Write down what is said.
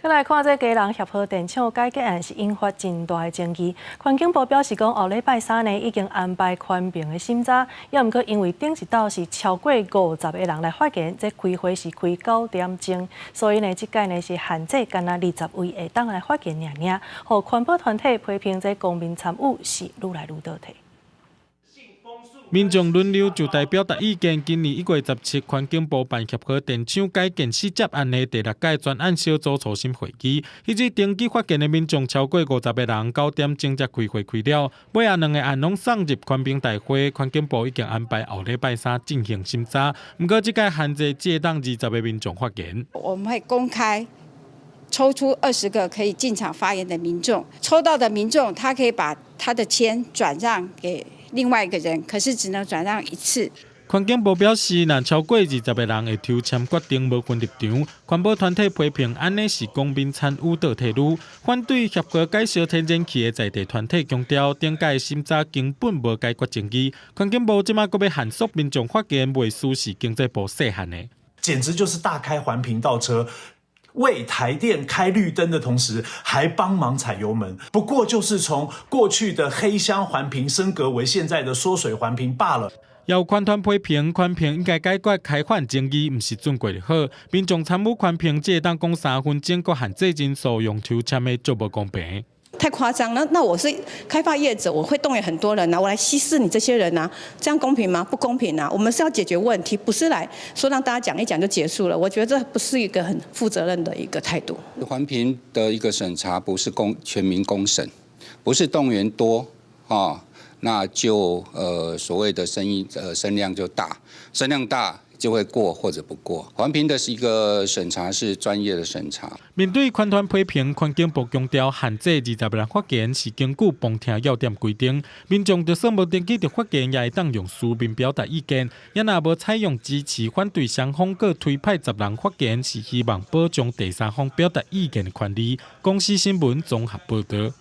再来看这家人协和电厂改革案是引发真大的争议。环境部表示讲，后礼拜三呢已经安排宽屏的审查，也毋过因为顶一道是超过50个人来发言，这开会是开9点钟，所以呢这届呢是限制干那20位会当来发言尔，互环保团体批评这公民参与是愈来愈倒退。 民众轮流就代表达意见。今年1月17日，环境部办协和电厂改建4接案的第6届专案小组初审会议，迄日登记发言的民众超过50个人，9点钟才开会开了。尾下2个案拢送入宽屏大会，环境部已经安排后礼拜3进行审查。不过，这届限制只当20个民众发言。我们会公开抽出20个可以进场发言的民众，抽到的民众他可以把他的签转让给 另外一个人，可是只能转让1次。环境部表示，若超过20个人会抽签决定无分立场。环保团体批评安尼是公民参与倒退路，反对协和介绍天然气的在地团体强调，顶届审查根本无解决争议。环境部即马阁要限缩民众发言，未输是经济部设限的，简直就是大开环评倒车。 为台电开绿灯的同时，还帮忙踩油门，不过就是从过去的黑箱环评升格为现在的缩水环评罢了。要宽团批评，宽屏应该解决开发争议，毋是准过就好。民众参与宽屏，只会当讲3分钟，搁限制人数，用抽签的足无公平。 太夸张了！那我是开发业者，我会动员很多人啊，我来稀释你这些人啊，这样公平吗？不公平啊！我们是要解决问题，不是来说让大家讲一讲就结束了。我觉得这不是一个很负责任的一个态度。环评的一个审查不是全民公审，不是动员多啊，那就所谓的声量就大，声量大 就会过或者不过。环评的是一个审查是专业的审查。面对宽团批评，环境部强调限制20个人发言是根据旁听要点规定，民众就算无登记就发言，也会当用书面表达意见。也若无采用支持、反对双方各推派10人发言，是希望保障第三方表达意见的权利。公司新闻综合报道。